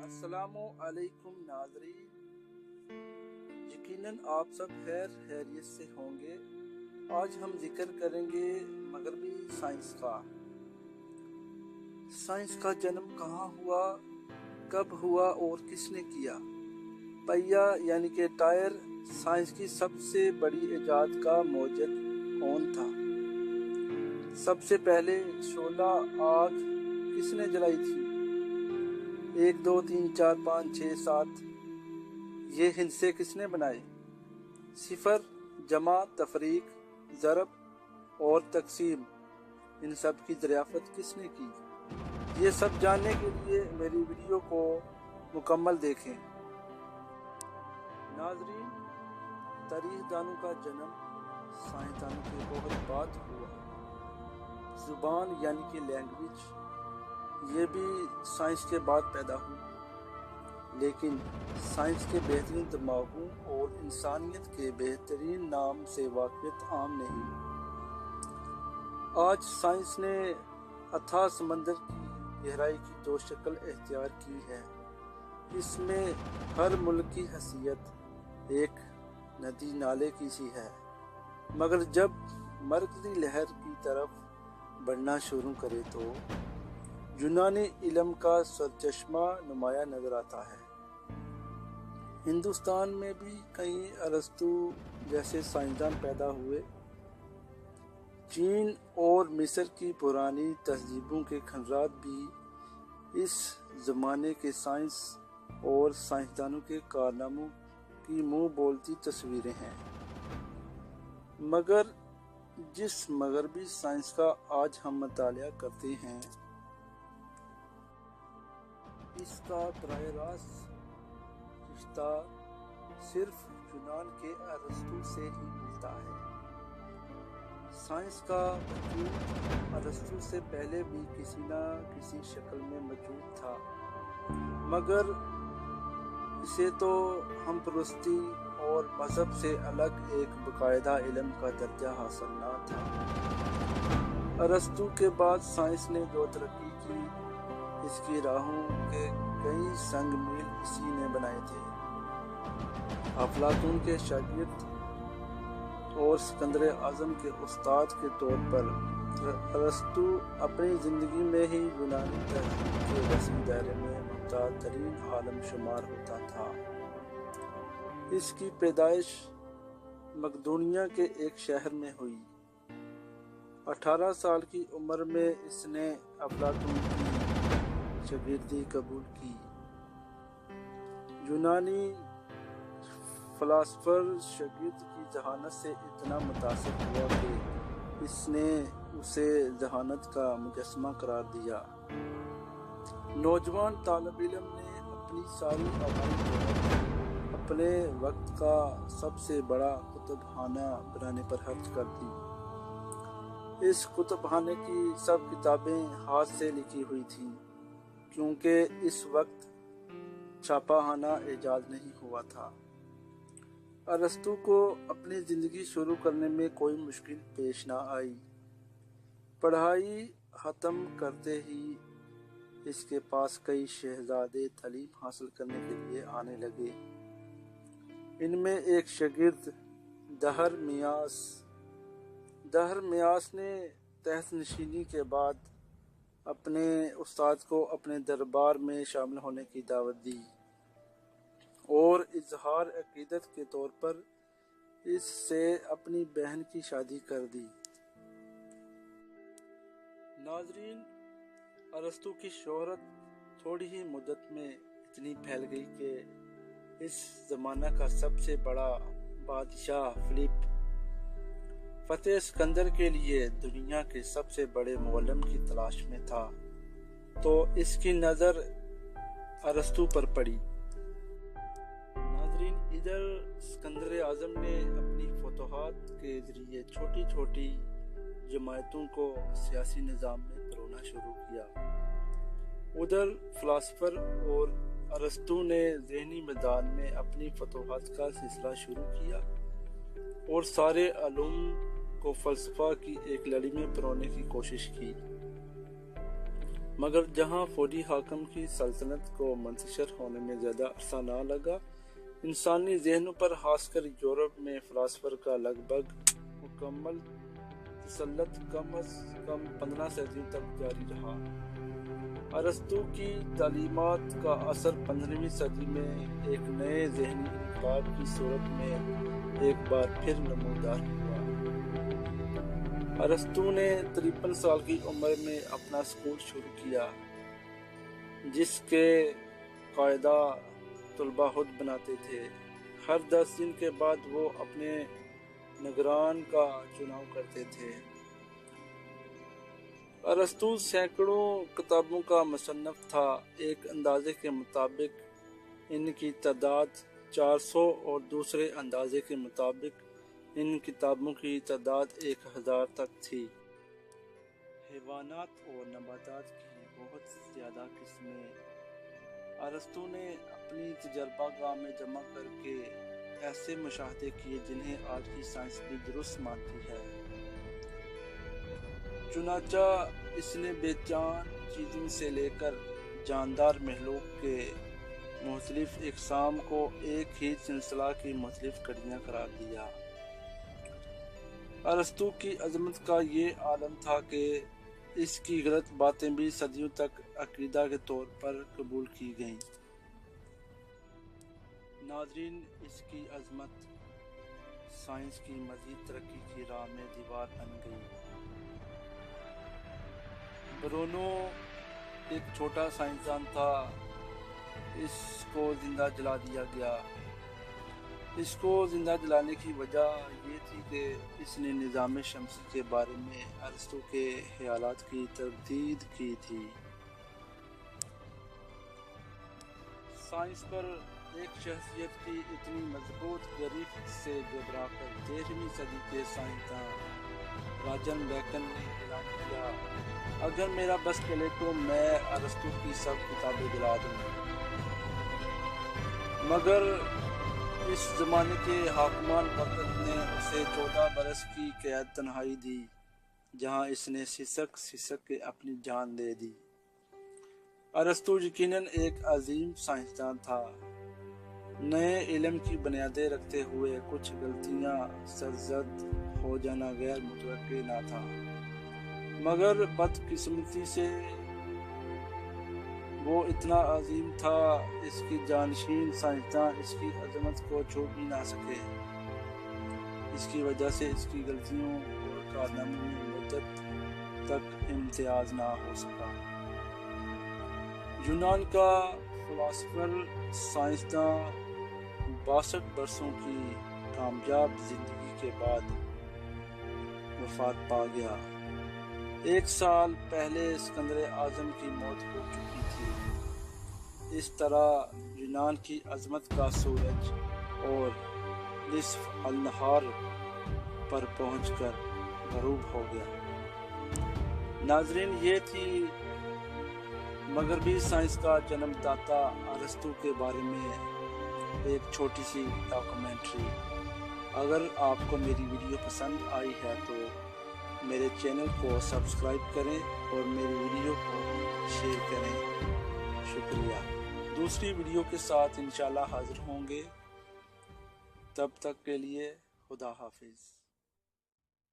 السلام علیکم ناظرین، یقیناً آپ سب خیریت سے ہوں گے۔ آج ہم ذکر کریں گے مغربی سائنس کا۔ سائنس کا جنم کہاں ہوا، کب ہوا اور کس نے کیا؟ پہیا یعنی کہ ٹائر سائنس کی سب سے بڑی ایجاد کا موجد کون تھا؟ سب سے پہلے شعلہ آگ کس نے جلائی تھی؟ 1 2 3 4 5 6 7 یہ ہندسے کس نے بنائے؟ صفر، جمع، تفریق، ضرب اور تقسیم ان سب کی دریافت کس نے کی؟ یہ سب جاننے کے لیے میری ویڈیو کو مکمل دیکھیں۔ ناظرین، تاریخ دانوں کا جنم سائنسدانوں کے بہت بعد ہوا۔ زبان یعنی کہ لینگویج یہ بھی سائنس کے بعد پیدا ہوئی، لیکن سائنس کے بہترین دماغوں اور انسانیت کے بہترین نام سے واقفیت عام نہیں۔ آج سائنس نے اتھاہ سمندر کی گہرائی کی 2 شکل اختیار کی ہے۔ اس میں ہر ملک کی حیثیت ایک ندی نالے کی سی ہے، مگر جب مرکزی لہر کی طرف بڑھنا شروع کرے تو یونانی علم کا سرچشمہ نمایاں نظر آتا ہے۔ ہندوستان میں بھی کئی ارسطو جیسے سائنسدان پیدا ہوئے۔ چین اور مصر کی پرانی تہذیبوں کے خنجرات بھی اس زمانے کے سائنس اور سائنسدانوں کے کارناموں کی منہ بولتی تصویریں ہیں۔ مگر جس مغربی سائنس کا آج ہم مطالعہ کرتے ہیں، اس کا براہ راست رشتہ صرف یونان کے ارسطو سے ہی ملتا ہے۔ سائنس کا وجود ارسطو سے پہلے بھی کسی نہ کسی شکل میں موجود تھا، مگر اسے تو ہم پرستی اور مذہب سے الگ ایک باقاعدہ علم کا درجہ حاصل نہ تھا۔ ارسطو کے بعد سائنس نے جو ترقی کی، اس کی راہوں کے کئی سنگ میل اسی نے بنائے تھے۔ افلاطون کے شاگرد اور سکندر اعظم کے استاد کے طور پر ارسطو اپنی زندگی میں ہی یونانی تہذیب کے وسیع دائرے میں ممتاز ترین عالم شمار ہوتا تھا۔ اس کی پیدائش مقدونیہ کے ایک شہر میں ہوئی۔ 18 سال کی عمر میں اس نے افلاطون کی شاگردی قبول کی۔ یونانی فلاسفر شاگرد کی ذہانت سے اتنا متاثر ہوا کہ اس نے اسے ذہانت کا مجسمہ قرار دیا۔ نوجوان طالب علم نے اپنی ساری آبائی دولت اپنے وقت کا سب سے بڑا کتب خانہ بنانے پر خرچ کر دی۔ اس کتب خانے کی سب کتابیں ہاتھ سے لکھی ہوئی تھیں، کیونکہ اس وقت چھاپا خانہ ایجاد نہیں ہوا تھا۔ ارسطو کو اپنی زندگی شروع کرنے میں کوئی مشکل پیش نہ آئی۔ پڑھائی ختم کرتے ہی اس کے پاس کئی شہزادے تعلیم حاصل کرنے کے لیے آنے لگے۔ ان میں ایک شاگرد دہر میاس نے تحت نشینی کے بعد اپنے استاد کو اپنے دربار میں شامل ہونے کی دعوت دی اور اظہار عقیدت کے طور پر اس سے اپنی بہن کی شادی کر دی۔ ناظرین، ارسطو کی شہرت تھوڑی ہی مدت میں اتنی پھیل گئی کہ اس زمانہ کا سب سے بڑا بادشاہ فلپ فتح سکندر کے لیے دنیا کے سب سے بڑے معلم کی تلاش میں تھا، تو اس کی نظر ارسطو پر پڑی۔ ناظرین، ادھر سکندر اعظم نے اپنی فتوحات کے ذریعے چھوٹی چھوٹی جماعتوں کو سیاسی نظام میں پرونا شروع کیا۔ ادھر فلاسفر اور ارسطو نے ذہنی میدان میں اپنی فتوحات کا سلسلہ شروع کیا اور سارے علوم کو فلسفہ کی ایک لڑی میں پرونے کی کوشش کی۔ مگر جہاں فوجی حاکم کی سلطنت کو منتشر ہونے میں زیادہ عرصہ نہ لگا، انسانی ذہنوں پر خاص کر یورپ میں فلاسفر کا لگ بھگ مکمل تسلط کم از کم 15 صدیوں تک جاری رہا۔ ارسطو کی تعلیمات کا اثر 15ویں صدی میں ایک نئے ذہنی انقلاب کی صورت میں ایک بار پھر نمودار ہوا۔ ارسطو نے 53 سال کی عمر میں اپنا اسکول شروع کیا، جس کے قاعدہ طلباء خود بناتے تھے۔ ہر 10 دن کے بعد وہ اپنے نگران کا چناؤ کرتے تھے۔ ارسطو سینکڑوں کتابوں کا مصنف تھا۔ ایک اندازے کے مطابق ان کی تعداد 400 اور دوسرے اندازے کے مطابق ان کتابوں کی تعداد 1000 تک تھی۔ حیوانات اور نباتات کی بہت زیادہ قسمیں ارسطو نے اپنی تجربہ گاہ میں جمع کر کے ایسے مشاہدے کیے جنہیں آج کی سائنس بھی درست مانتی ہے۔ چنانچہ اس نے بے جان چیزوں سے لے کر جاندار مخلوق کے مختلف اقسام کو ایک ہی سلسلہ کی مختلف کڑیاں قرار دیا۔ ارسطو کی عظمت کا یہ عالم تھا کہ اس کی غلط باتیں بھی صدیوں تک عقیدہ کے طور پر قبول کی گئیں۔ ناظرین، اس کی عظمت سائنس کی مزید ترقی کی راہ میں دیوار بن گئی۔ برونو ایک چھوٹا سائنسدان تھا، اس کو زندہ جلا دیا گیا۔ اس کو زندہ جلانے کی وجہ یہ تھی کہ اس نے نظام شمسی کے بارے میں ارسطو کے خیالات کی تردید کی تھی۔ سائنس پر ایک شخصیت کی اتنی مضبوط گرفت سے گھبرا کر 13ویں صدی کے سائنسدان راجن بیکن نے اعلان کیا، اگر میرا بس چلے تو میں ارسطو کی سب کتابیں جلا دوں۔ مگر اس زمانے کے حاکمان وقت نے اسے 14 برس کی قید تنہائی دی، جہاں اس نے سسک کے اپنی جان دے دی۔ ارسطو یقیناً ایک عظیم سائنسدان تھا۔ نئے علم کی بنیادیں رکھتے ہوئے کچھ غلطیاں سرزد ہو جانا غیر متوقع نہ تھا، مگر بدقسمتی سے وہ اتنا عظیم تھا، اس کی جانشین سائنسدان اس کی عظمت کو چھو بھی نہ سکے۔ اس کی وجہ سے اس کی غلطیوں اور کارناموں میں مدت تک امتیاز نہ ہو سکا۔ یونان کا فلاسفر سائنسداں 62 برسوں کی کامیاب زندگی کے بعد وفات پا گیا۔ 1 سال پہلے اسکندر اعظم کی موت ہو چکی تھی۔ اس طرح یونان کی عظمت کا سورج اور نصف النہار پر پہنچ کر غروب ہو گیا۔ ناظرین، یہ تھی مغربی سائنس کا جنم داتا ارسطو کے بارے میں ایک چھوٹی سی ڈاکومنٹری۔ اگر آپ کو میری ویڈیو پسند آئی ہے تو میرے چینل کو سبسکرائب کریں اور میری ویڈیو کو شیئر کریں۔ شکریہ۔ دوسری ویڈیو کے ساتھ انشاءاللہ حاضر ہوں گے۔ تب تک کے لیے خدا حافظ۔